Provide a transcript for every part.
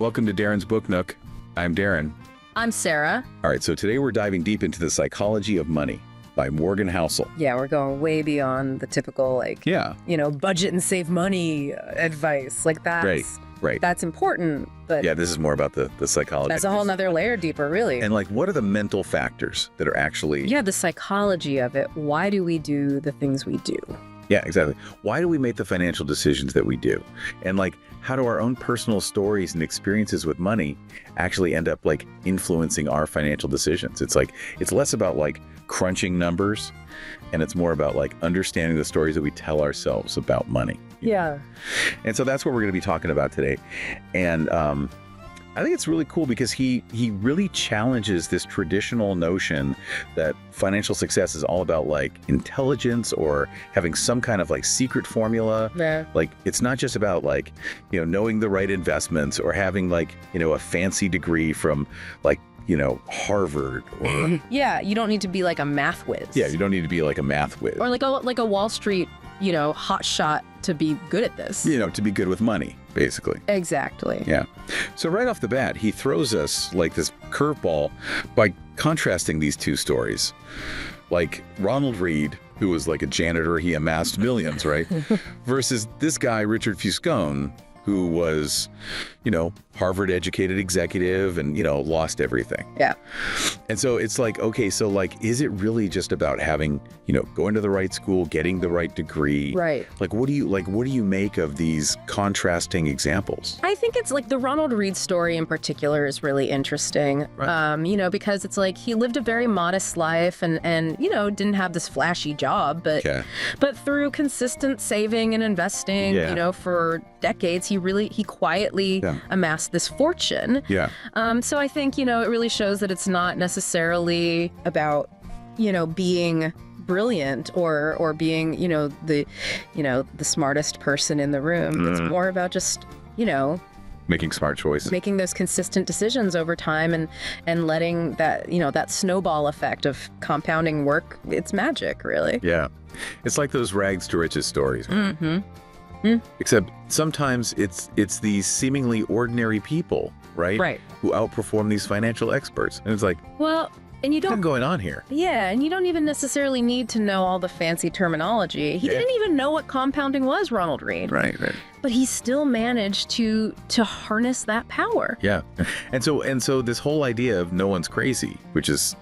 Welcome to Darren's Book Nook. I'm Darren. I'm Sarah. All right, so today we're diving deep into The Psychology of Money by Morgan Housel. Yeah, we're going way beyond the typical, budget and save money advice. Right. That's important, but Yeah, this is more about the psychology. that's a whole nother layer deeper, really. And what are the mental factors that are actually... Yeah, the psychology of it. Why do we do the things we do? Yeah, exactly. Why do we make the financial decisions that we do? And how do our own personal stories and experiences with money actually end up influencing our financial decisions? It's less about crunching numbers, and it's more about understanding the stories that we tell ourselves about money. Yeah. And so that's what we're going to be talking about today. And I think it's really cool because he really challenges this traditional notion that financial success is all about intelligence or having some kind of secret formula. Yeah. It's not just about knowing the right investments or having a fancy degree from Harvard or Yeah, you don't need to be a math whiz. yeah, you don't need to be a math whiz Or a Wall Street, hot shot to be good at this. to be good with money, basically. Exactly. Yeah. So right off the bat, he throws us this curveball by contrasting these two stories. Ronald Reed, who was a janitor, he amassed millions, right? Versus this guy, Richard Fuscone, who was, Harvard educated executive and, lost everything. Yeah. And so it's okay, so is it really just about having, going to the right school, getting the right degree? Right. What do you make of these contrasting examples? I think it's the Ronald Reed story in particular is really interesting. Right. Because it's he lived a very modest life and didn't have this flashy job, but Okay. but through consistent saving and investing, Yeah. for decades, he quietly Yeah. amassed this fortune. Yeah. So I think, it really shows that it's not necessarily about, being brilliant or being, the smartest person in the room. It's more about just, Making smart choices. making those consistent decisions over time and letting that, that snowball effect of compounding work. It's magic, really. Yeah. It's like those rags to riches stories. Mm-hmm. Except sometimes it's these seemingly ordinary people, right? Right. Who outperform these financial experts. And it's Well, and you what's don't going on here? Yeah, and you don't even necessarily need to know all the fancy terminology. He Yeah. didn't even know what compounding was, Ronald Reed. Right. But he still managed to harness that power. Yeah. And so this whole idea of no one's crazy, which is,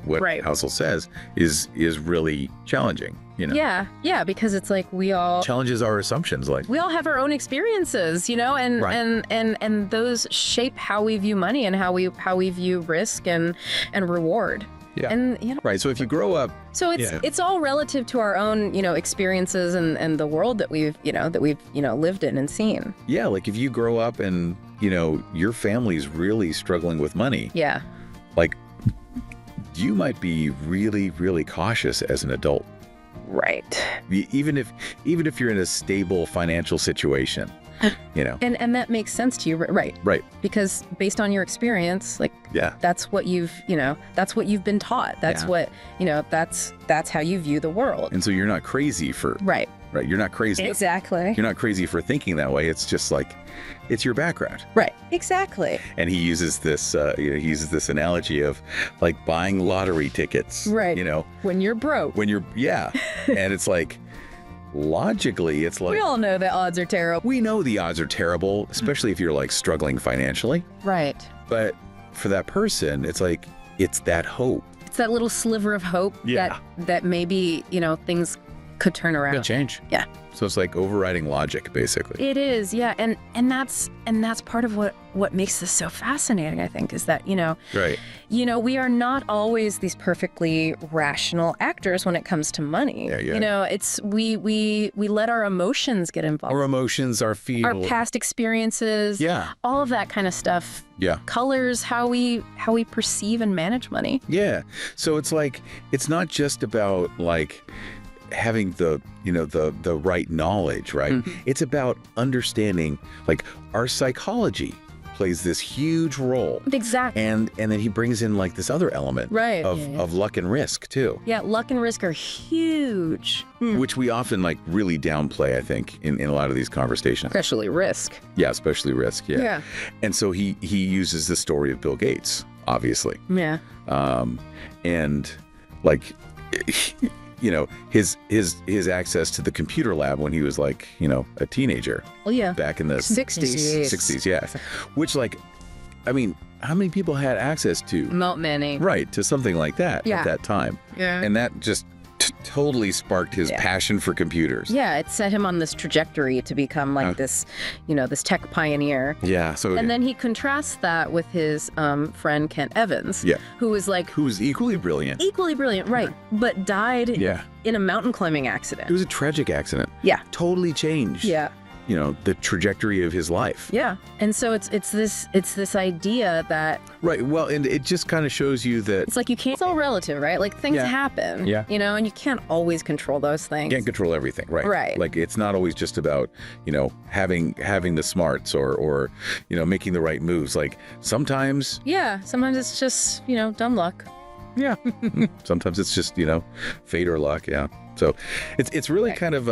what Right. Housel says, is really challenging, Yeah, because it's we all Challenges our assumptions we all have our own experiences, and Right. and those shape how we view money and how we view risk and reward. Yeah. And Right. So if you grow up so Yeah. it's all relative to our own, experiences and the world that we've lived in and seen. Yeah, if you grow up and, your family's really struggling with money, Yeah. you might be really, really cautious as an adult. Right. Even if you're in a stable financial situation, And that makes sense to you, right? Right. Because based on your experience, Yeah. that's what you've been taught. That's Yeah. what, that's how you view the world. And so you're not crazy for, Right. right? You're not crazy. Exactly. You're not crazy for thinking that way. It's just it's your background. Right. Exactly. And he uses this, analogy of buying lottery tickets. Right. When you're broke. When you're, yeah. And it's logically, it's We all know the odds are terrible. we know the odds are terrible, especially if you're struggling financially. Right. But for that person, it's it's that hope. It's that little sliver of hope Yeah. that maybe, things could turn around. Could change. Yeah. So it's overriding logic, basically. It is, yeah, and that's part of what makes this so fascinating, I think, is that Right. we are not always these perfectly rational actors when it comes to money. Yeah. It's we let our emotions get involved, Our emotions, our feel. our past experiences, Yeah. all of that kind of stuff. Yeah. Colors how we perceive and manage money. Yeah. So it's it's not just about having the right knowledge, right? Mm-hmm. It's about understanding our psychology plays this huge role. Exactly. And then he brings in like this other element Right. of luck and risk too. Yeah, luck and risk are huge. Which we often like really downplay, I think, in a lot of these conversations. Especially risk. Yeah, especially risk. Yeah. Yeah. And so he uses the story of Bill Gates, obviously. Yeah. And like, you know, his access to the computer lab when he was like, you know, a teenager. Well, yeah. Back in the 60s. 60s, yeah. Which, like, I mean, how many people had access to? Not many. Right, to something like that Yeah. at that time. Yeah. And that just totally sparked his passion for computers. Yeah, it set him on this trajectory to become like this, you know, this tech pioneer. Yeah. So And then he contrasts that with his friend Kent Evans, who was like who was equally brilliant. equally brilliant, right? But died Yeah. in a mountain climbing It accident. was a tragic accident. Yeah. Totally changed. Yeah. You know, the trajectory of his life. Yeah. And so it's this idea that Right. Well, and it just kind of shows you that it's like you can't. It's all relative, right? Like things happen. Yeah. You know, and you can't always control those things. you can't control everything, right? Right. Like it's not always just about, you know, having the smarts or you know, making the right moves. Like sometimes Yeah. Sometimes it's just, you know, dumb luck. yeah. Sometimes it's just, you know, fate or luck, yeah. So it's really kind of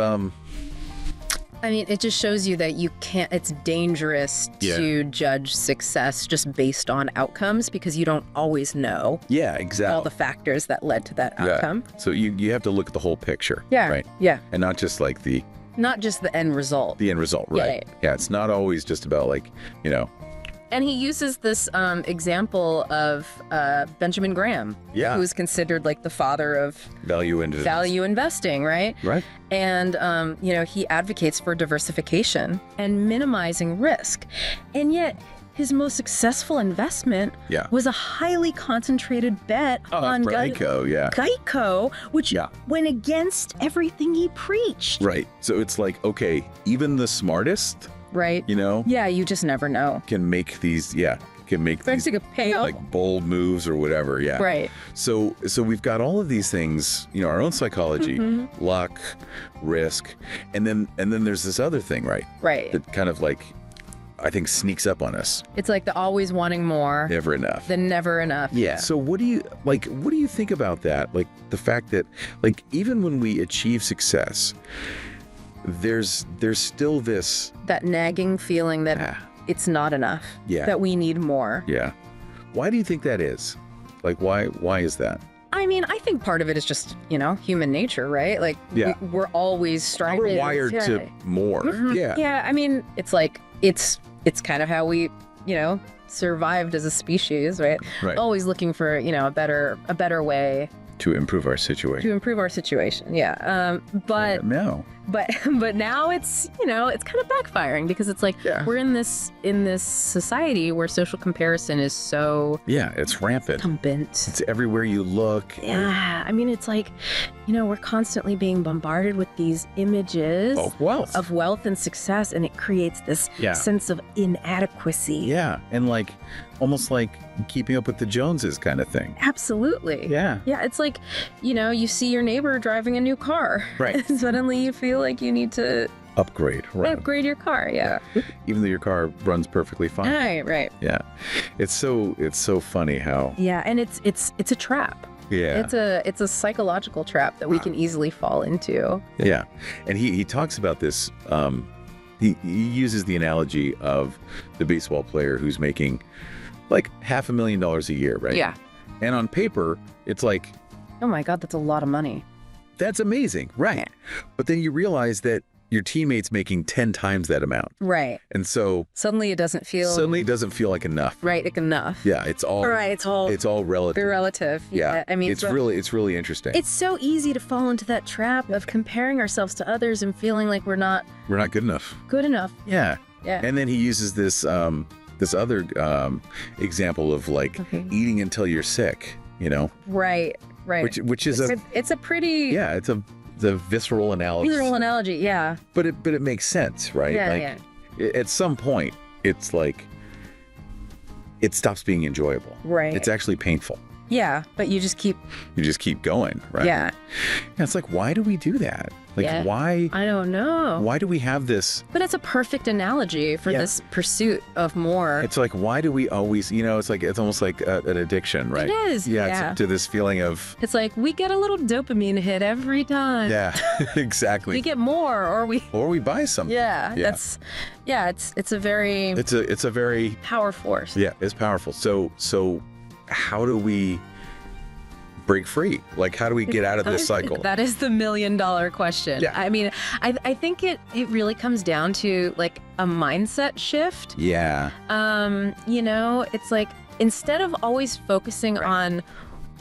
I mean, it just shows you that you can't, it's dangerous to judge success just based on outcomes because you don't always know yeah, exactly. all the factors that led to that outcome. So you have to look at the whole picture. Yeah. Right. Yeah. And not just like the Not just the end result. end result, right? Yeah, it's not always just about like, you know. And he uses this example of Benjamin Graham, Yeah. who is considered like the father of Value investing, right? Right. And, you know, he advocates for diversification and minimizing risk. And yet, his most successful investment was a highly concentrated bet on Geico, Geico, which went against everything he preached. Right. So it's like, okay, even the smartest, Right. you know, Yeah, you just never know. can make these, these Basically, payout. like bold moves or whatever. Yeah. Right. So we've got all of these things, you know, our own psychology, luck, risk, and then there's this other thing, right? Right. That kind of like, I think sneaks up on us. It's like the always wanting more, Never enough. the never enough. Yeah. So what do you think about that? Like the fact that like even when we achieve success, there's still this That nagging feeling that it's not enough. Yeah. That we need more. Yeah. Why do you think that is? Like why is that? I mean, I think part of it is just, you know, human nature, right? Like we're always striving. We're wired to more. Yeah. Yeah. I mean, it's like it's kind of how we, you know, survived as a species, right? Right. Always looking for, you know, a better way To improve our situation. to improve our situation. Yeah. But No. but now it's, you know, it's kind of backfiring because it's like we're in this society where social comparison is so Yeah, it's rampant. rampant. It's everywhere you look. Yeah, I mean, it's like, you know, we're constantly being bombarded with these images Of wealth. of wealth and success, and it creates this sense of inadequacy. Yeah, and like almost like keeping up with the Joneses kind of thing. Absolutely. Yeah. Yeah, it's like, you know, you see your neighbor driving a new car. Right. And suddenly you feel like you need to Upgrade, right? upgrade your car. Yeah. Even though your car runs perfectly fine. Right. Yeah. It's so funny how Yeah, and it's a trap. It's a psychological trap that we can easily fall into. Yeah. And he talks about this he uses the analogy of the baseball player who's making like $500,000 a year, right? Yeah. And on paper, it's like, Oh my God, that's a lot of money. that's amazing, right? But then you realize that your teammate's making 10 times that amount. Right. And so Suddenly it doesn't feel suddenly it doesn't feel like enough. right enough. Yeah, it's all Right, it's all relative. very relative. Yeah. I mean, it's really interesting. it's so easy to fall into that trap of comparing ourselves to others and feeling like we're not We're not good enough. good enough. Yeah. Yeah. And then he uses this other example of like eating until you're sick, you know, Right. which is It's a pretty it's a visceral analogy. visual analogy. Yeah. But it makes sense, right? Yeah, like at some point, it's like it stops being enjoyable. Right. It's actually painful. Yeah, but you just keep going, right? Yeah. And it's like, why do we do that? Like, Yeah. why? I don't know. Why do we have this? But it's a perfect analogy for this pursuit of more. It's like, why do we always, it's almost like an addiction, right? It is. Yeah. To this feeling of. It's like we get a little dopamine hit every time. Yeah, exactly. We get more, or we buy something. Yeah. It's a very. It's a very power force. Yeah, it's powerful. So how do we break free? Like, how do we get out of this cycle? That is the $1 million question. Yeah. I mean, I think it really comes down to like a mindset shift. Yeah. It's like instead of always focusing on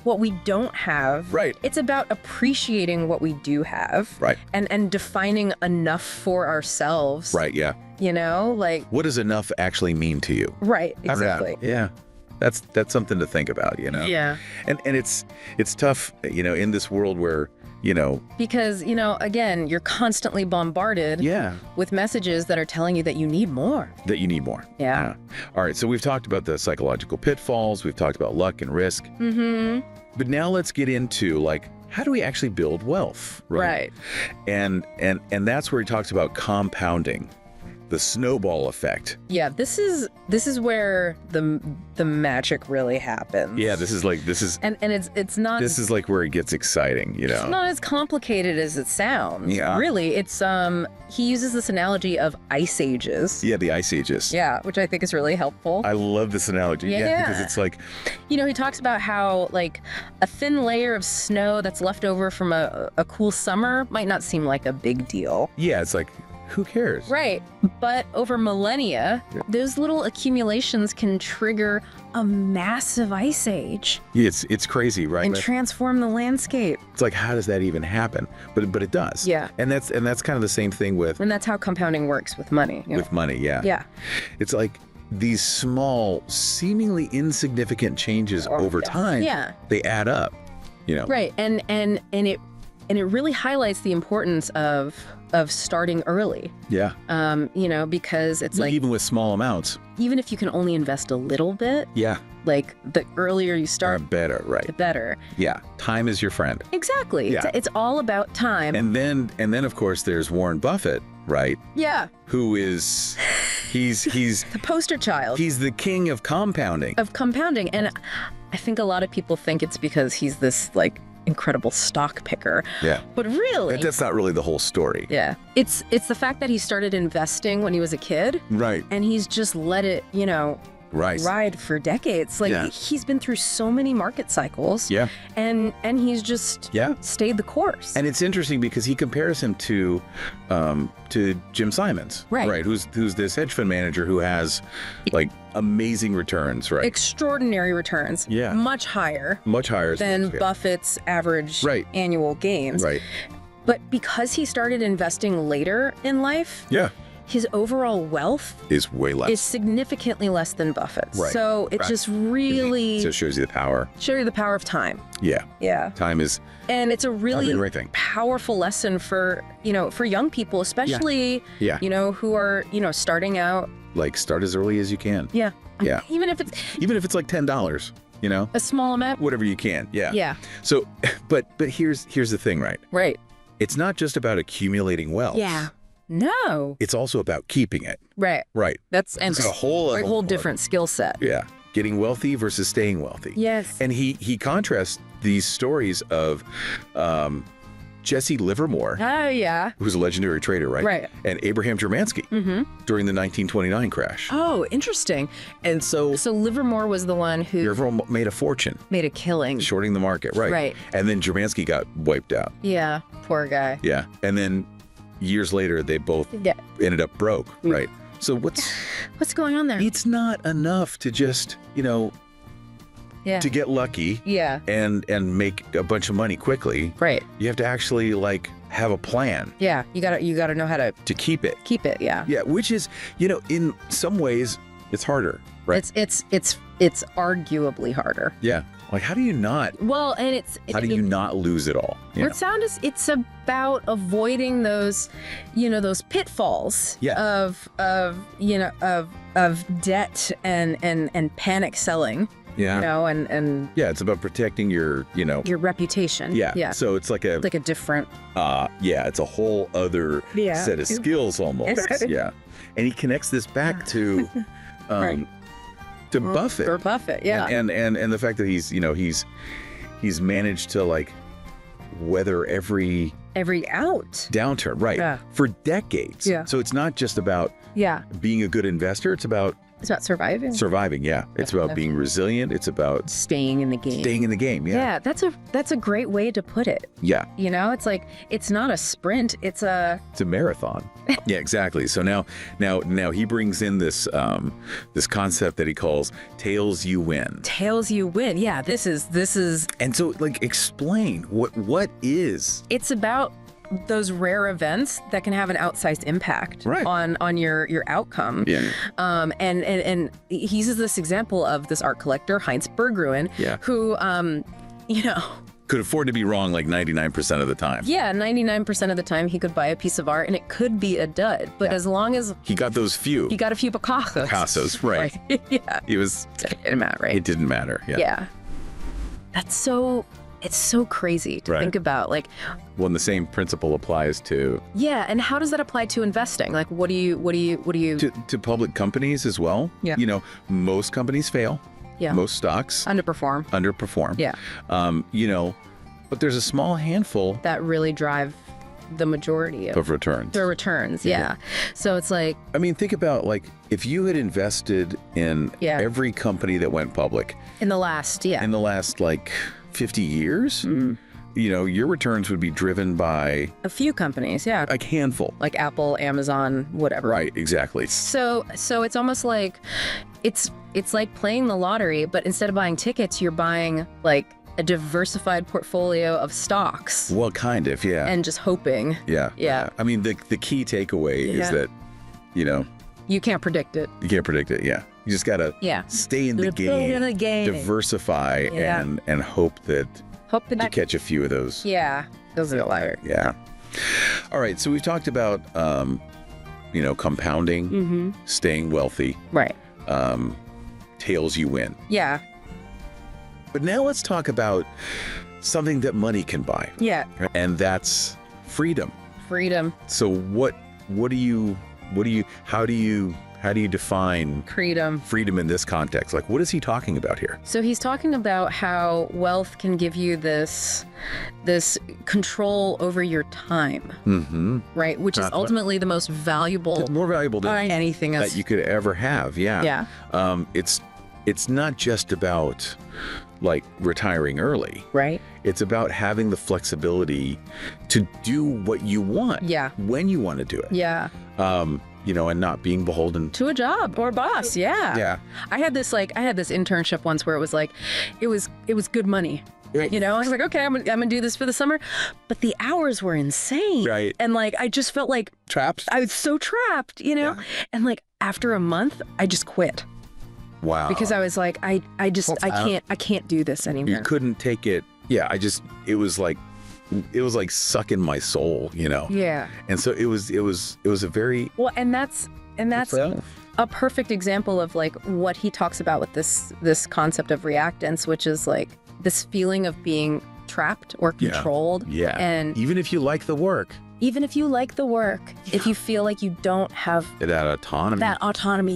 what we don't have, right, it's about appreciating what we do have, right, and defining enough for ourselves. Right. Yeah. Like, what does enough actually mean to you? Right. Exactly. Yeah. That's something to think about, Yeah. And it's tough, in this world where, because, again, you're constantly bombarded with messages that are telling you that you need more. Yeah. All right. So we've talked about the psychological pitfalls. We've talked about luck and risk. Mm-hmm. But now let's get into like, how do we actually build wealth? Right. And that's where he talks about compounding. The snowball effect. Yeah, this is where the magic really happens. Yeah, this is and it's not. This is like where it gets exciting, It's not as complicated as it sounds. Yeah. Really, it's he uses this analogy of ice ages. Yeah, the ice ages. Yeah, which I think is really helpful. I love this analogy. Yeah, because it's like, he talks about how like a thin layer of snow that's left over from a cool summer might not seem like a big deal. Yeah, it's like, who cares? Right. But over millennia, those little accumulations can trigger a massive ice age. It's crazy, right? And transform the landscape. It's like, how does that even happen? But it does. Yeah. And that's kind of the same thing with. And that's how compounding works with money. With money, yeah. Yeah. It's like these small, seemingly insignificant changes over time. Yeah. They add up. Right. And it really highlights the importance of starting early. Yeah. Because it's like, even with small amounts, even if you can only invest a little bit. Yeah. Like the earlier you start, the better, right? The better. Yeah. Time is your friend. Exactly. Yeah. It's all about time. And then of course there's Warren Buffett, right? Yeah. Who is he's the poster child. He's the king of compounding. And I think a lot of people think it's because he's this like incredible stock picker. Yeah. But really, that's not really the whole story. Yeah. It's the fact that he started investing when he was a kid. Right. And he's just let it, ride for decades. Like he's been through so many market cycles. Yeah. And he's just stayed the course. And it's interesting because he compares him to Jim Simons. Right. Who's this hedge fund manager who has like amazing returns, right? Extraordinary returns. Yeah. Much higher than Buffett's average annual gains. Right. But because he started investing later in life, his overall wealth is way less. Is significantly less than Buffett's. Right. So it just really shows you the power. Of time. Yeah. Yeah. Time is. And it's a really powerful lesson for young people, especially who are starting out. Like start as early as you can. Yeah. Yeah. Even if it's like $10, a small amount. Whatever you can. Yeah. Yeah. So, but here's the thing, right? Right. It's not just about accumulating wealth. Yeah. No. It's also about keeping it. Right. Right. It's a whole different skill set. Yeah. Getting wealthy versus staying wealthy. Yes. And he contrasts these stories of Jesse Livermore. Oh, yeah. Who's a legendary trader, right? Right. And Abraham Jermansky during the 1929 crash. Oh, interesting. And so Livermore was the one who Livermore made a fortune. Made a killing. Shorting the market, right. Right. And then Jermansky got wiped out. Yeah, poor guy. Yeah. And then years later, they both ended up broke, right? So what's going on there? It's not enough to just, to get lucky and make a bunch of money quickly. Right. You have to actually like have a plan. Yeah, you gotta know how to keep it. Keep it, yeah. Yeah, which is, in some ways it's harder, right? It's arguably harder. Yeah. Like, how do you not? Well, and how do you not lose it all? It's about avoiding those, those pitfalls of debt and panic selling. Yeah. You know, and Yeah, it's about protecting your, your reputation. yeah. Yeah. So it's like a different. it's a whole other Yeah. set of skills almost. Yeah. And he connects this back to Right. to Buffett. Or Buffett, yeah. And the fact that he's managed to like weather every out. downturn, right? Yeah. For decades. Yeah. So it's not just about Yeah. being a good investor, it's about It's about surviving. surviving, yeah. It's about being resilient, it's about Staying in the game. staying in the game, yeah. Yeah, that's a great way to put it. Yeah. You know, it's like it's not a sprint, it's a marathon. Yeah, exactly. So now he brings in this this concept that he calls tails you win. tails you win. Yeah, this is And so like explain what is it's about those rare events that can have an outsized impact Right. on your outcome. Yeah. And he uses this example of this art collector Heinz Berggruen, Yeah. who could afford to be wrong like 99% of the time. yeah, 99% of the time he could buy a piece of art and it could be a dud, but as long as He got those few he got a few Picassos, right. yeah, It was it didn't matter, right? it didn't matter. Yeah. Yeah, it's so crazy to Right. think about, like, Well, and the same principle applies to yeah, and how does that apply to investing? Like, what do you to public companies as well. Yeah. Most companies fail. Yeah. Most stocks underperform? underperform. Yeah, But there's a small handful that really drive the majority of of returns. the returns. Yeah. So it's like, I mean, think about like if you had invested in Yeah. every company that went public in the last, in the last like 50 years, your returns would be driven by a few companies, yeah, a handful. like Apple, Amazon, whatever. Right, exactly. So it's almost like it's like playing the lottery, but instead of buying tickets, you're buying like a diversified portfolio of stocks Well, kind of, yeah. and just hoping. Yeah. Yeah. I mean, the key takeaway is Yeah. that, You can't predict it. you can't predict it. Yeah. You just got to Yeah. stay in the Stay in the game. diversify, Yeah. and hope that Hope that you catch a few of those. yeah, those are liar. Yeah. All right. So we've talked about, compounding, staying wealthy, Right. tails you win. Yeah. But now let's talk about something that money can buy, Yeah. and that's freedom. Freedom, So how do you define freedom. freedom in this context? Like, what is he talking about here? So he's talking about how wealth can give you this control over your time, Mm-hmm. right? Which is ultimately the most valuable More valuable than anything else. that you could ever have. Yeah. Yeah. It's not just about like retiring early. Right? It's about having the flexibility to do what you want. Yeah. When you want to do it. Yeah. And not being beholden. To a job or a boss. Yeah. Yeah. I had this internship once where it was like, it was good money. Right. I was like, okay, I'm gonna do this for the summer, but the hours were insane. Right. And like, I just felt like Trapped. I was so trapped, Yeah. And like after a month, I just quit Wow. because I was like, I can't do this anymore. You couldn't take it. Yeah. It was like sucking my soul, Yeah. And so it was a very Well, and that's a perfect example of like what he talks about with this concept of reactance, which is like this feeling of being trapped or controlled. Yeah. And even if you like the work, even if you like the work, if you feel like you don't have that autonomy,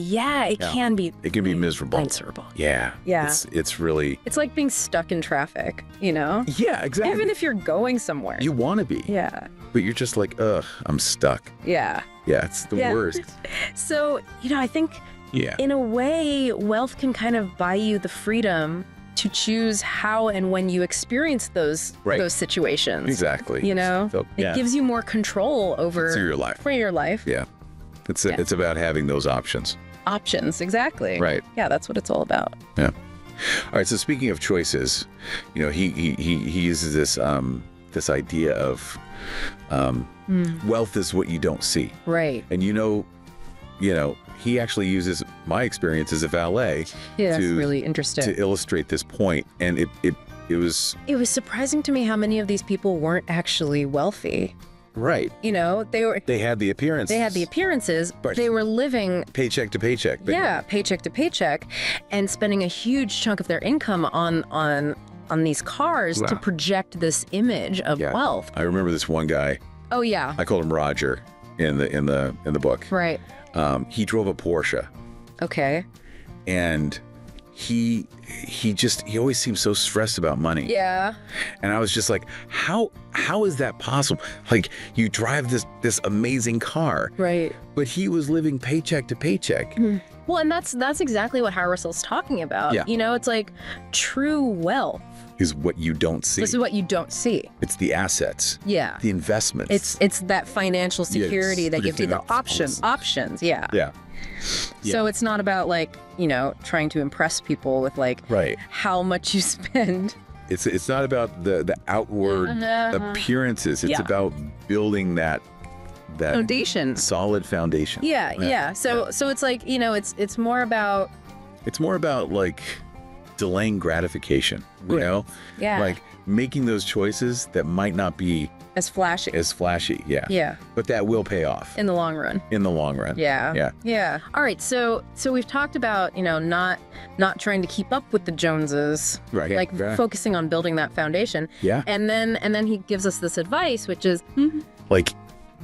it can be miserable. miserable. Yeah. Yeah. It's really. It's like being stuck in traffic, Yeah, exactly. Even if you're going somewhere. You want to be. Yeah. But you're just like, ugh, I'm stuck. Yeah. Yeah, it's the Yeah. worst. So, I think Yeah. in a way, wealth can kind of buy you the freedom to choose how and when you experience those situations. Exactly. It gives you more control over your life. For your life. Yeah. It's about having those options. Options, exactly. Right. Yeah, that's what it's all about. Yeah. All right. So speaking of choices, he uses this idea of wealth is what you don't see. Right. And he actually uses my experience as a valet Yeah, that's really interesting. to illustrate this point. And it was It was surprising to me how many of these people weren't actually wealthy. Right. You know, They had the appearance. they had the appearances, But- they were living Paycheck to paycheck. paycheck to paycheck, and spending a huge chunk of their income on these cars to Wow. project this image of Yeah. wealth. I remember this one guy. Oh yeah, I called him Roger in the book. right. He drove a Porsche, Okay. and he always seemed so stressed about money. Yeah. And I was just like, how is that possible? Like, you drive this amazing car, Right. but he was living paycheck to paycheck. Well, and that's exactly what Russell's talking about. Yeah. You know, it's like true wealth. Is what you don't see. This is what you don't see. It's the assets, Yeah. the investments. It's that financial security that gives you the predicting options. Yeah. yeah. So it's not about like, you know, trying to impress people with like Right. how much you spend. It's not about the outward appearances. It's Yeah. about building that Foundation. solid foundation. Yeah, yeah. So it's like, you know, it's more about It's more about like delaying gratification, you know? Yeah. Like making those choices that might not be as flashy. as flashy, yeah. Yeah. But that will pay off In the long run. in the long run. Yeah. Yeah. Yeah. All right. So we've talked about, you know, not trying to keep up with the Joneses. Right. Like Right. focusing on building that foundation. Yeah. And then he gives us this advice, which is, Like,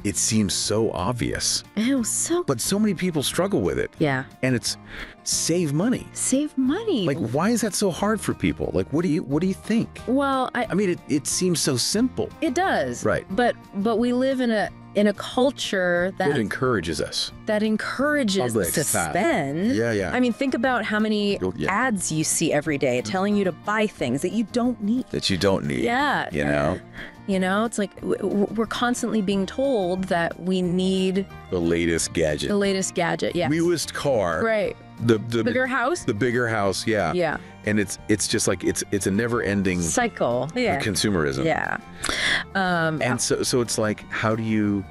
it seems so obvious, oh, so but so many people struggle with it. yeah, And it's save money. save money. Like, why is that so hard for people? Like, what do you think? well, I mean, it seems so simple. it does. Right. But we live in a culture It encourages us. that encourages Public to thought. spend. Yeah, yeah. I mean, think about how many Oh, yeah. ads you see every day telling you to buy things that you don't need. That you don't need. Yeah. You know? You know, it's like we're constantly being told that we need The latest gadget. the latest gadget. Yeah. Newest car. Right. The Bigger house. The bigger house, yeah. Yeah. And it's just like it's a never-ending Cycle. Yeah. consumerism. Yeah. And so it's like, how do you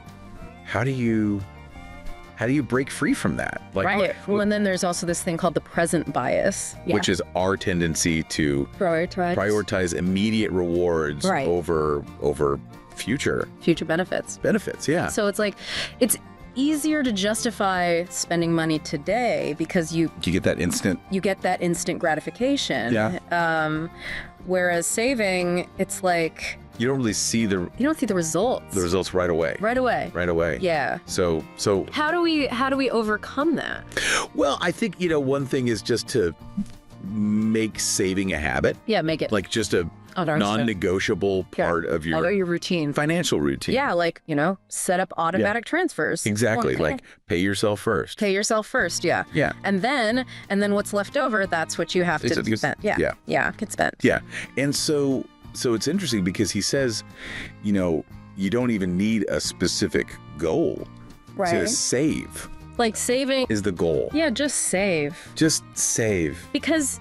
break free from that? Like, Right. Well, and then there's also this thing called the present bias. Yeah. which is our tendency to prioritize immediate rewards Right. over future future benefits. benefits. Yeah. So it's like, it's easier to justify spending money today because you Do you get that instant? get that instant gratification. Yeah. Whereas saving, it's like You don't really see the you don't see the results results right away. right away. Right away. Yeah. So How do we overcome that? well, I think, one thing is just to make saving a habit, Yeah, make it like just a darn sure. non-negotiable part of I know your your routine. financial routine. Yeah, like, set up automatic transfers. Exactly. Or Like pay yourself first. pay yourself first, yeah. Yeah. And then what's left over, that's what you have to It's- spend. Yeah. yeah. Yeah, get spent. Yeah. And so it's interesting because he says, you don't even need a specific goal to Right. save Like saving, is the goal. yeah, just save. Just save. Because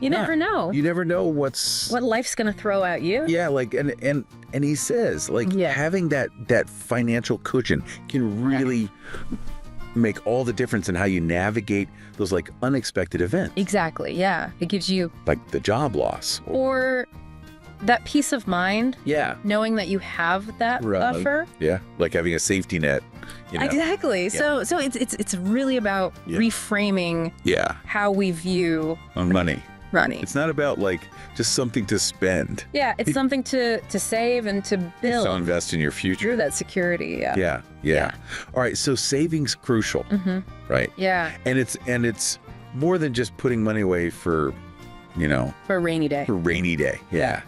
you Yeah. never know You never know what's what life's going to throw at you. yeah, like and he says like Yeah. having that financial cushion can really make all the difference in how you navigate those like unexpected events, Exactly, yeah. It gives you, like the job loss. or that peace of mind, Yeah. knowing that you have that Right. buffer. Yeah, like having a safety net. Exactly. So it's really about Yeah. reframing Yeah, how we view on money. money. It's not about like just something to spend. Yeah, it's something to save and to build So invest in your future. through that security. Yeah. Yeah, yeah. All right, so saving's crucial, right? Yeah. And it's more than just putting money away for, For a rainy day. for rainy day. Yeah.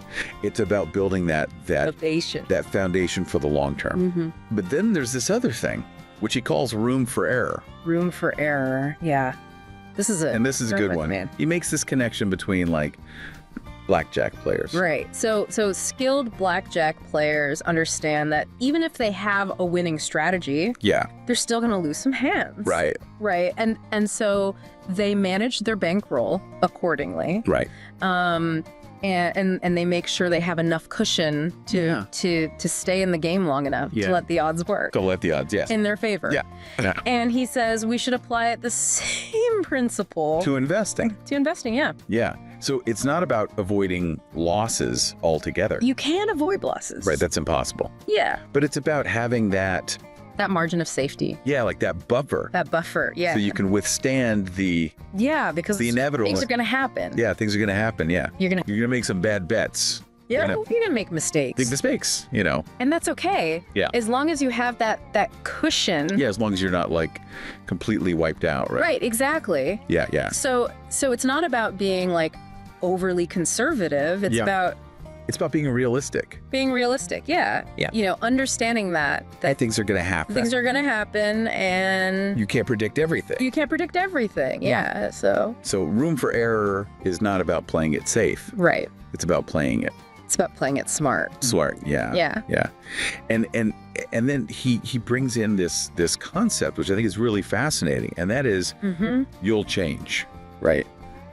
It's about building that Motivation. foundation for the long term. But then there's this other thing, which he calls room for error. Room for error. Yeah. This is And this is a good perfect, one. man. He makes this connection between like blackjack players. Right. So skilled blackjack players understand that even if they have a winning strategy, Yeah. they're still going to lose some hands. Right. Right. And so they manage their bankroll accordingly. Right. And they make sure they have enough cushion to stay in the game long enough Yeah. to let the odds work Go let the odds. Yes. in their favor. Yeah. Yeah. And he says we should apply it the same principle To investing. to investing. Yeah. Yeah. So it's not about avoiding losses altogether. You can avoid losses. Right, that's impossible. Yeah. But it's about having that, Margin of safety. yeah, like that buffer. That buffer. Yeah. So you can withstand the because inevitable. things are going to happen. Yeah, things are going to happen, yeah. You're going to make some bad bets. you're gonna make mistakes. Big mistakes, And that's okay. Yeah. As long as you have that cushion. Yeah, as long as you're not like completely wiped out, right? Right, exactly. Yeah, yeah. So it's not about being like overly conservative. It's Yeah. about It's about being realistic. being realistic. Yeah. Yeah. Understanding that Things are going to happen. things are gonna happen and You can't predict everything. you can't predict everything. Yeah. So So room for error is not about playing it safe. right. It's about playing it It's about playing it smart. smart. Yeah. Yeah. Yeah. And then he brings in this concept, which I think is really fascinating, and that is you'll change, right?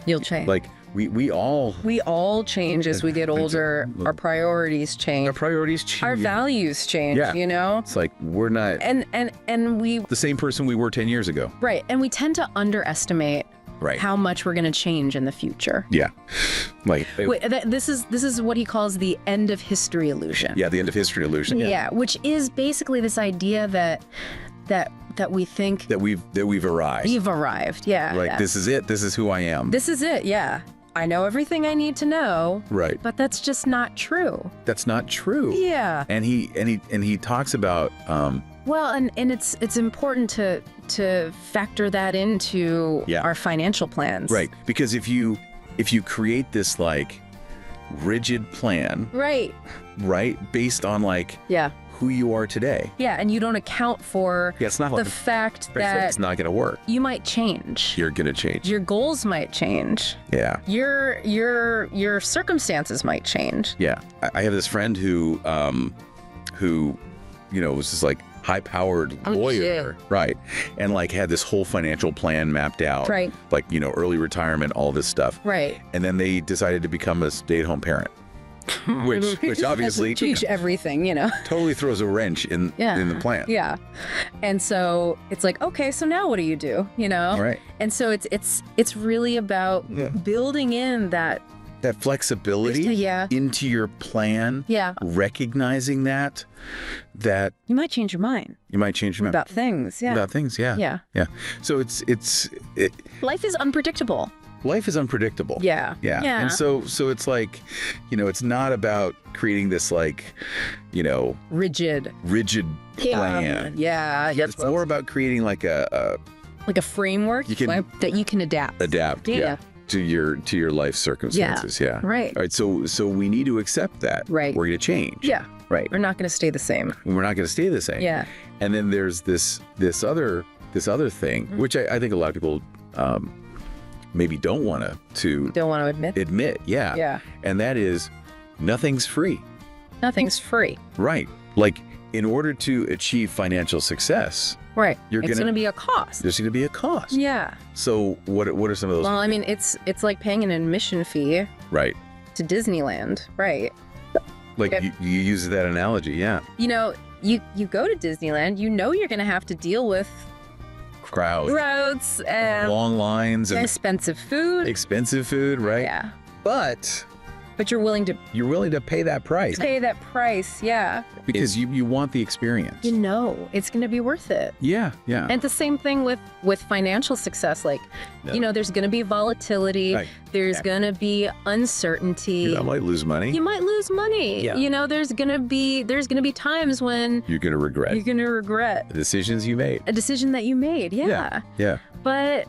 You'll change. Like we all change as we get older. Our priorities change. our priorities change. Our values change. Yeah. It's like we're not And we the same person we were 10 years ago. right. And we tend to underestimate Right. how much we're going to change in the future. Yeah. Like Wait, this is what he calls the end of history illusion. yeah, the end of history illusion. Yeah, which is basically this idea that we think That we've arrived. we've arrived. Yeah. Like this is it. This is who I am. This is it. Yeah. I know everything I need to know, Right. but that's just not true. That's not true. Yeah. And he talks about Well, and it's important to factor that into Yeah. our financial plans. right, because if you create this like rigid plan, Right. right, based on like Yeah. who you are today. Yeah, and you don't account for Yeah, it's not the like fact it's that not going to work. you might change. You're going to change. Your goals might change. Yeah. Your circumstances might change. Yeah. I have this friend who was this like high-powered lawyer, right? And like had this whole financial plan mapped out. Right. Like, early retirement, all this stuff. Right. And then they decided to become a stay-at-home parent. which obviously change everything, totally throws a wrench in the plan. Yeah. And so it's like, okay, so now what do you do? Right. And so it's really about building in that flexibility Yeah. into your plan. Yeah. Recognizing that You might change your mind you might change your mind about things. Yeah. about things. Yeah. Yeah. Yeah. So Life is unpredictable. life is unpredictable. Yeah. Yeah. Yeah. And so it's like, it's not about creating this like, Rigid. plan. Yeah. It's more about creating like a Like a framework You can- that you can adapt. Yeah. To your life circumstances. Yeah. Right. All right. So we need to accept that. Right. We're going to change. Yeah. Right. We're not going to stay the same. We're not going to stay the same. Yeah. And then there's this other thing, which I think a lot of people maybe don't want to Don't want to admit. Yeah. Yeah. And that is nothing's free. Nothing's free. Right. Like in order to achieve financial success, Right. You're It's gonna- going to be a cost. there's going to be a cost. Yeah. So what are some of those? Well, I mean, it's like paying an admission fee Right. to Disneyland, right? Like Okay. you use that analogy. Yeah. You go to Disneyland, you're going to have to deal with Crowds, and long lines, and expensive food. expensive food. Right. Yeah. But But you're willing to you're willing to pay that price pay that price. Yeah. because you want the experience. It's going to be worth it. Yeah. Yeah. And the same thing with financial success. Like, No. there's going to be volatility. Right. There's Yeah. going to be uncertainty. I might lose money. You might lose money. Yeah. There's going to be times when You're going to regret you're going to regret the decisions you made. a decision that you made. Yeah. Yeah. But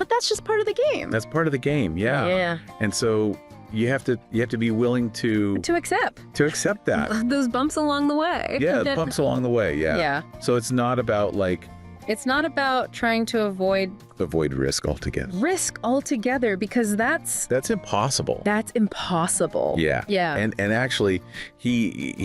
that's just part of the game. That's part of the game. Yeah. Yeah. And so you have to be willing to To accept accept that. those bumps along the way. Yeah, bumps along the way. Yeah. Yeah. So it's not about like It's not about trying to avoid avoid risk altogether. risk altogether because that's impossible. impossible. Yeah. Yeah. And actually he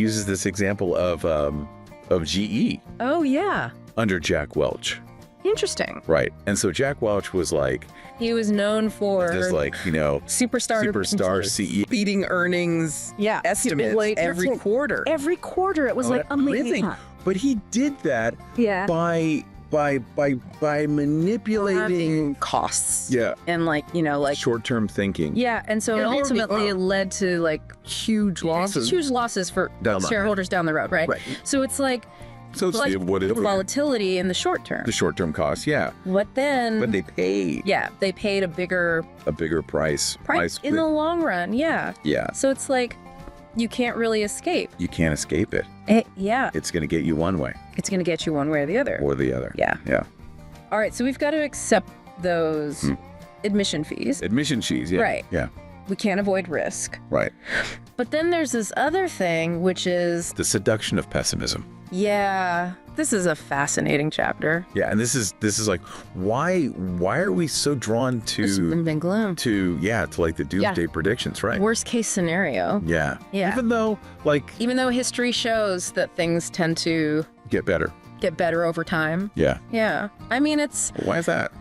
uses this example of GE Oh yeah. under Jack Welch. Interesting. Right. And so Jack Welch was like He was known for just like, superstar CEO. beating earnings Yeah. estimates Like, every that's quarter. Every quarter it was like Amazing. amazing. But he did that Yeah. by by manipulating costs. yeah And like, like short-term thinking. yeah, and so it ultimately led to like Huge losses. huge losses for Down the shareholders down the road, right? Right. So it's like So it's what it volatility in the short term. the short-term costs, yeah. But then But they paid they paid a bigger price. in the long run, yeah. Yeah, So it's like you can't really escape. you can't escape it. Yeah, It's going to get you one way it's going to get you one way or the other. or the other. Yeah. Yeah. All right, so we've got to accept those admission fees. Admission fees, yeah. Right. Yeah, We can't avoid risk. right. But then there's this other thing, which is, The seduction of pessimism. yeah, this is a fascinating chapter. Yeah, and this is like why are we so drawn It's to been gloom. like the doomsday predictions, right? Worst case scenario. Yeah. Yeah. Even though like Even though history shows that things tend to get better. get better over time. Yeah. Yeah. I mean, Why is that?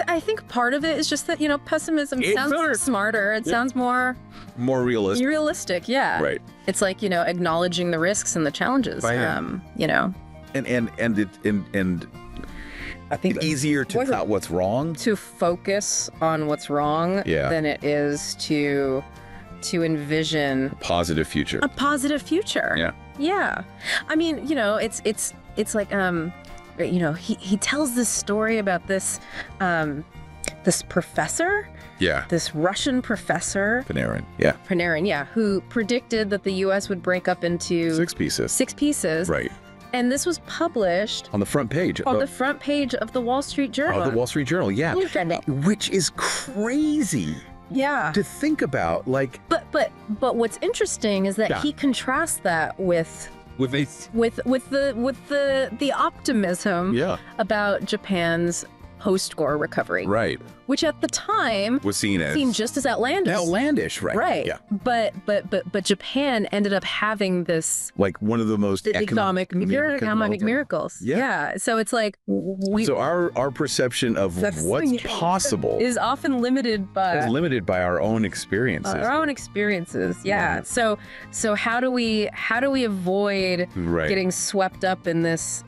I think part of it is just that, pessimism It's sounds better. smarter. It sounds more More realistic. realistic. Yeah. Right. It's like, acknowledging the risks and the challenges. Right. And I think easier to not what's wrong. to focus on what's wrong Yeah. than it is to envision Positive future. a positive future. Yeah. Yeah. I mean, it's like he tells this story about this this professor, Yeah. this Russian professor, Panarin. Yeah. Panarin, yeah, who predicted that the US would break up into 6 pieces. 6 pieces. Right. And this was published On the front page. on the front page of the Wall Street Journal. of the Wall Street Journal. Yeah. But Which is crazy yeah. to think about. Like But what's interesting is that Yeah. he contrasts that with the optimism yeah. about Japan's post-war recovery, Right. which at the time Was seen as seemed just as outlandish. outlandish, right? Right. Yeah. But Japan ended up having this Like one of the most economic miracles. Yeah. So it's like So our perception of That's- what's possible is often limited by is limited by our own experiences. our own experiences. Yeah. Yeah. So how do we avoid Right. getting swept up in this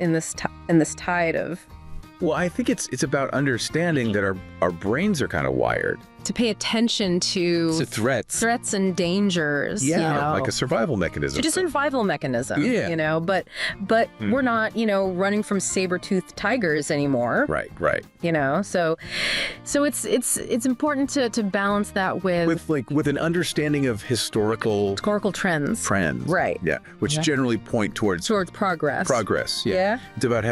tide of Well, I think it's about understanding that our brains are kind of wired to pay attention to threats. and dangers. Yeah, like a survival mechanism. just a survival mechanism. Yeah. But we're not running from saber-toothed tigers anymore. Right. So it's important to balance that With an understanding of historical trends. Right. Yeah, which generally point towards progress. progress. Yeah. Yeah. It's about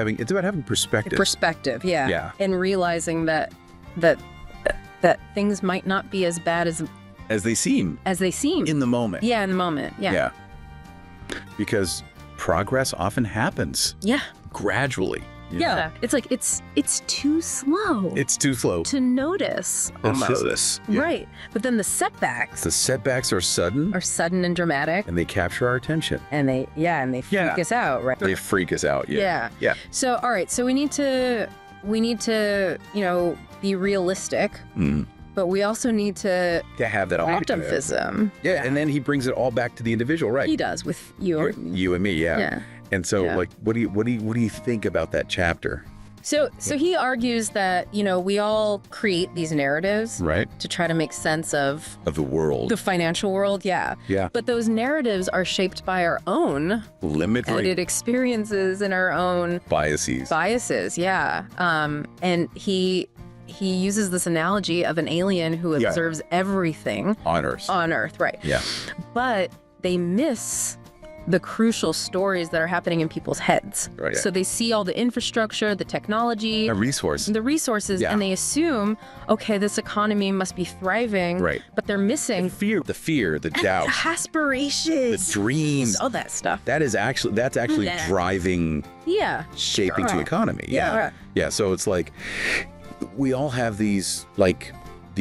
having perspective. Perspective. Yeah. Yeah. And realizing that things might not be as bad as they seem in the moment. Yeah, in the moment. Yeah. Because progress often happens Yeah. gradually. you know? Yeah. It's like it's too slow It's too slow. to notice. Almost. Yeah. Right. But then the setbacks The setbacks are sudden are sudden and dramatic, and they capture our attention. and they freak us out, right? They freak us out. Yeah. Yeah. So all right, so we need to be realistic, but we also need to To have that optimism. Yeah, and then he brings it all back to the individual, right? He does with you. You and me, yeah. Yeah. And so, Yeah. like, what do you think about that chapter? So he argues that we all create these narratives Right. to try to make sense of Of the world. the financial world. Yeah. Yeah. But those narratives are shaped by our own Limited experiences and our own biases. Yeah. And he uses this analogy of an alien who Yeah. observes everything On Earth. on Earth, right? Yeah. But they miss the crucial stories that are happening in people's heads. Right, yeah. So they see all the infrastructure, the technology, A resource. the resources, Yeah. and they assume, okay, this economy must be thriving. Right. But they're missing The fear, the doubt, aspirations, the dreams. all that stuff. That's actually Yeah. driving, Yeah. shaping to Right. economy. Yeah. Right. Yeah. So it's like we all have these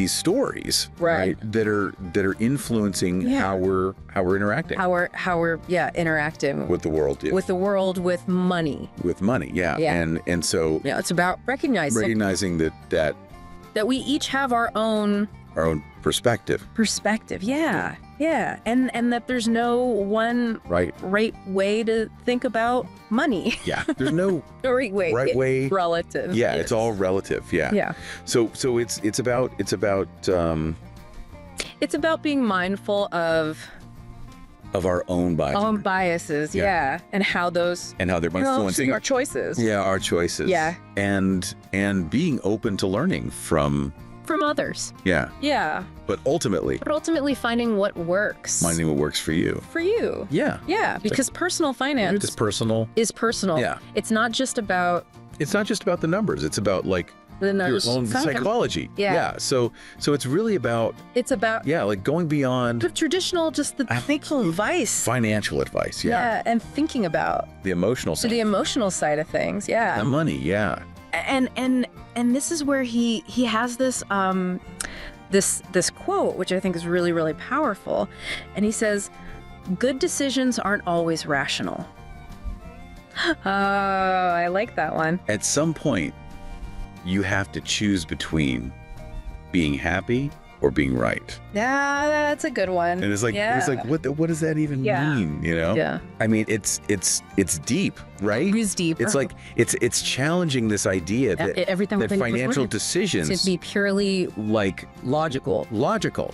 stories, Right. that are influencing Yeah. how we're interacting How we're interacting with the world, yeah. with the world with money. with money. Yeah. Yeah. And so Yeah, it's about recognizing recognizing that that we each have our own our own perspective. Perspective. Yeah. Yeah. And that there's no one Right. right way to think about money. Yeah. There's no Right way. right way. Relative. Yeah. It's all relative. Yeah. Yeah. So it's about It's about being mindful of our own bias biases. Yeah. Yeah. And how those and how they're influencing our choices. Yeah, our choices. Yeah. And being open to learning from others. Yeah. Yeah. But ultimately finding what works. finding what works for you. For you. Yeah. Yeah. Because personal finance It's personal. is personal. Yeah. It's not just about It's not just about the numbers. It's about like the your numbers. own psychology. Yeah. So it's really about It's about like going beyond the traditional, just the thinking advice. financial advice. Yeah. And thinking about The emotional side. the emotional side of things. Yeah. The money. Yeah. And this is where he has this this quote, which I think is really, really powerful. And he says, "Good decisions aren't always rational." Oh, I like that one. At some point, you have to choose between being happy or being right. Yeah, that's a good one. And it's like what does that even mean? You know? Yeah. I mean, it's deep, right? It's deep. It's like it's challenging this idea that everything that financial decisions to be purely like logical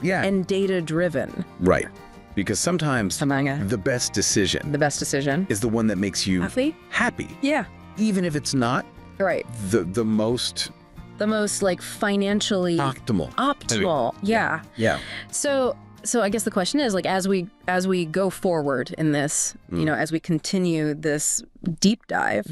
yeah, and data driven. right. Because sometimes the best decision is the one that makes you happy. Yeah. Even if it's not Right. the most like financially optimal. Yeah. Yeah. So I guess the question is, like, as we go forward in this, you know, as we continue this deep dive,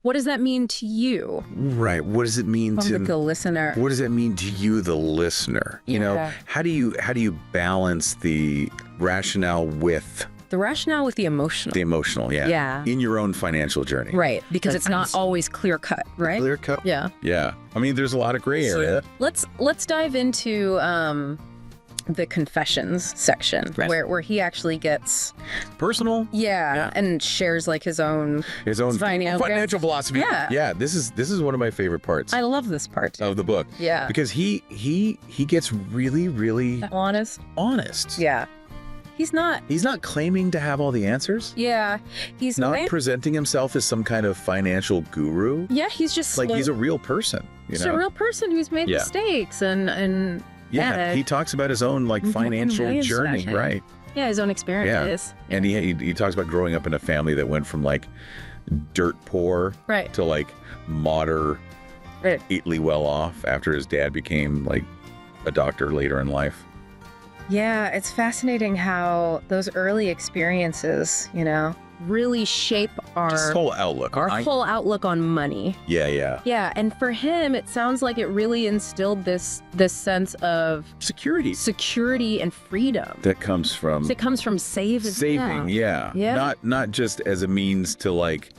what does that mean to you? Right. What does it mean to the listener? What does it mean to you, the listener? You know, how do you balance the rationale with the rationale with the emotional? The emotional, yeah. Yeah. In your own financial journey. Right. Because it's not always clear cut, right? Clear cut. Yeah. Yeah. I mean, there's a lot of gray area. Let's dive into the confessions section, where he actually gets personal. Yeah. And shares like his own financial philosophy. Yeah. Yeah. This is one of my favorite parts. I love this part of the book. Yeah. Because he gets really, really honest. Yeah. He's not claiming to have all the answers. Yeah. He's not presenting himself as some kind of financial guru. Yeah, he's just like he's a real person, He's a real person who's made mistakes and yeah, he talks about his own like financial journey, right? Yeah, his own experiences. Yeah. And he talks about growing up in a family that went from like dirt poor to like moderately well off after his dad became like a doctor later in life. Yeah, it's fascinating how those early experiences, you know, really shape our whole outlook. Our whole outlook on money. Yeah. Yeah, and for him, it sounds like it really instilled this sense of security and freedom. That comes from saving. Yeah. Not just as a means to like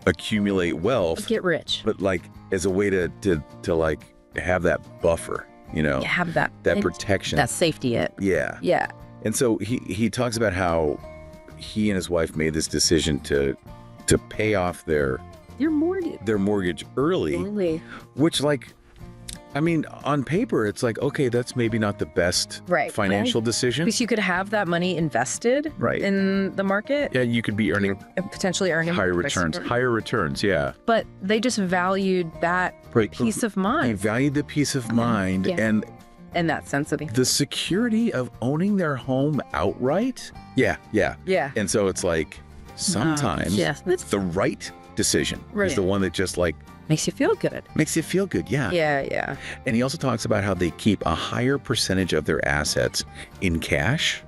accumulate wealth, get rich, but like as a way to like have that buffer. You know, have that protection, that safety. Yeah. And so he talks about how he and his wife made this decision to pay off their mortgage early, which, like, I mean, on paper, it's like, okay, that's maybe not the best financial decision. Because you could have that money invested in the market. Yeah, you could be potentially earning higher returns. Yeah. But they just valued that peace of mind. They valued the peace of mind and that sense of the security of owning their home outright. Yeah. And so it's like sometimes the right decision is the one that just like makes you feel good. Yeah. Yeah. And he also talks about how they keep a higher percentage of their assets in cash.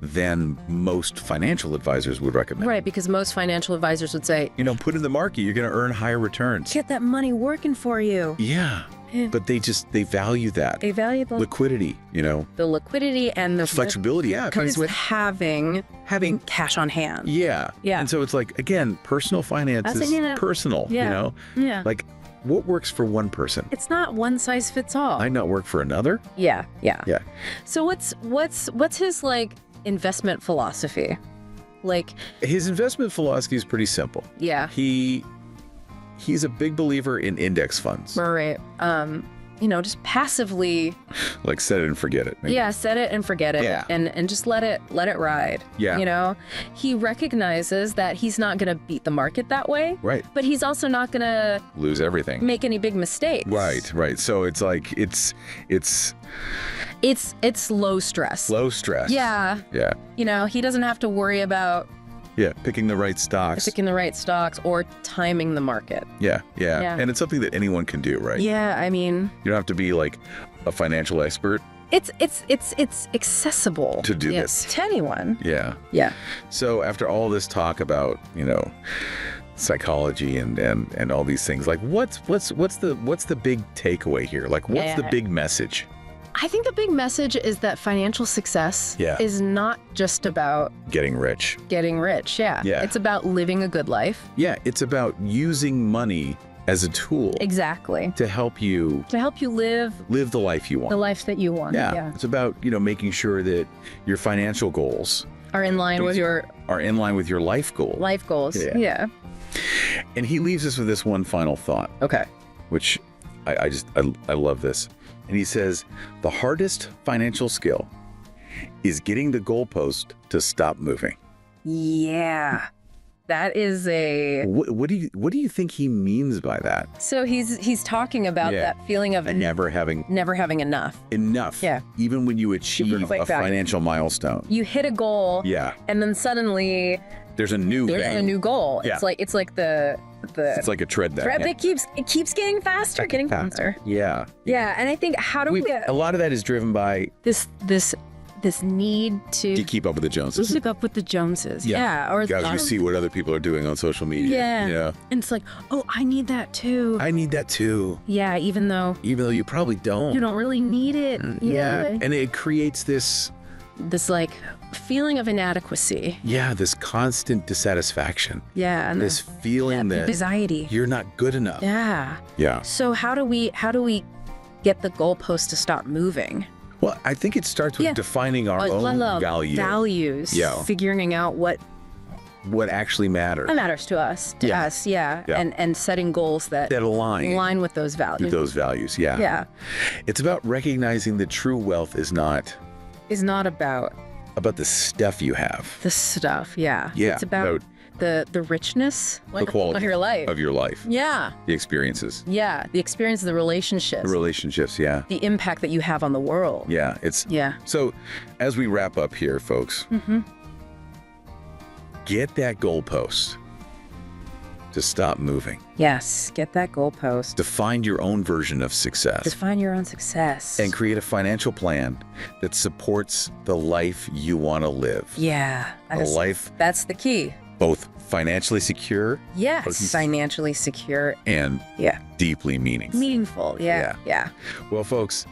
Than most financial advisors would recommend. Right, because most financial advisors would say, you know, put in the market, you're going to earn higher returns. Get that money working for you. Yeah. But they value that. They value the liquidity, you know. The liquidity and the flexibility, comes with having cash on hand. Yeah. And so it's like, again, personal finance is personal, you know. Yeah. Like, what works for one person? It's not one size fits all. Might not work for another. Yeah. So what's his like investment philosophy? Like, his investment philosophy is pretty simple. Yeah. He's a big believer in index funds. Right. just passively, Like set it and forget it. Maybe. yeah, set it and forget it, Yeah. and just let it ride. Yeah. He recognizes that he's not going to beat the market that way, Right. but he's also not going to Lose everything. make any big mistakes. Right. So it's like it's It's low stress. low stress. Yeah. Yeah. He doesn't have to worry about Yeah. Picking the right stocks. picking the right stocks or timing the market. Yeah. Yeah. And it's something that anyone can do, right? Yeah, I mean, You don't have to be like a financial expert it's accessible to do this. to anyone. Yeah. Yeah. So after all this talk about, psychology and all these things, like what's the big takeaway here? Like what's the big message? I think the big message is that financial success Yeah. is not just about Getting rich. getting rich. Yeah. Yeah. It's about living a good life. Yeah, it's about using money as a tool Exactly. to help you To help you live live the life you want. the life that you want. Yeah. It's about, making sure that your financial goals Are in line with your are in line with your life goal. life goals. Yeah. Yeah. And he leaves us with this one final thought, Okay. which I love this. And he says, the hardest financial skill is getting the goalpost to stop moving. Yeah. That is a What do you think he means by that? So he's talking about Yeah. that feeling of Never having never having enough. enough. Yeah. Even when you achieve Like a that. financial milestone. You hit a goal, Yeah. and then suddenly There's a new there's thing. a new goal. Yeah. It's like the It's like a tread that. thread yeah. that keeps getting faster, getting faster. Yeah. Yeah, and I think how do we A lot of that is driven by this need to keep up with the Joneses. keep up with the Joneses? Yeah. or Guys, you see what other people are doing on social media. Yeah. Yeah. and it's like, oh, I need that too. I need that too. Yeah, even though Even though you probably don't. you don't really need it. Yeah. And it creates this This feeling of inadequacy. this constant dissatisfaction. Yeah, and This feeling that anxiety. you're not good enough. Yeah. Yeah. So how do we get the goalpost to stop moving? Well, I think it starts with Yeah. defining our own value. Values. Yeah. Figuring out what What actually matters. matters to us. Yeah. And setting goals that That align with those values. with those values. Yeah. Yeah. It's about recognizing that true wealth is not Is not about about the stuff you have. the stuff. Yeah. Yeah, It's about the richness The quality of your life. of your life. Yeah. The experiences. Yeah. The experience of the relationships. The relationships, yeah. The impact that you have on the world. Yeah, it's Yeah. so as we wrap up here, folks, get that goalpost to stop moving. Yes. Get that goalpost. To find your own version of success. Define your own success. And create a financial plan that supports the life you want to live. yeah. A life That's the key. both financially secure Yes. Financially secure. and Yeah. deeply meaningful. Meaningful. Yeah. Yeah. Well, folks,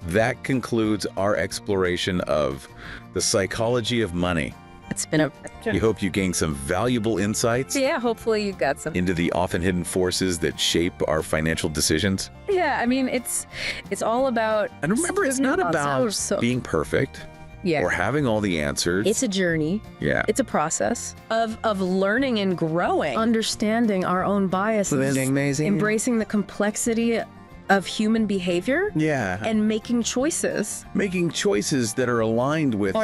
that concludes our exploration of the psychology of money. It's been a. We hope you gained some valuable insights Yeah. Hopefully you got some. into the often hidden forces that shape our financial decisions. Yeah. I mean, it's all about. And remember, it's not about so- being perfect Yeah. or having all the answers. It's a journey. yeah. It's a process of learning and growing, understanding our own biases, embracing the complexity of human behavior, Yeah. and making choices Making choices that are aligned with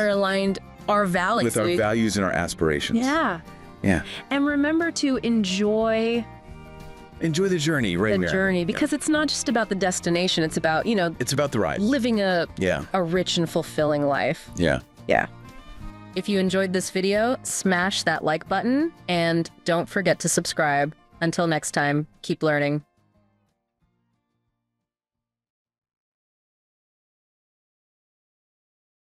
our values. with our values and our aspirations. Yeah. Yeah. And remember to enjoy Enjoy the journey, right? the Mary? journey, because it's not just about the destination. It's about, It's about the ride. living a Yeah. rich and fulfilling life. Yeah. Yeah. If you enjoyed this video, smash that like button and don't forget to subscribe. Until next time, keep learning.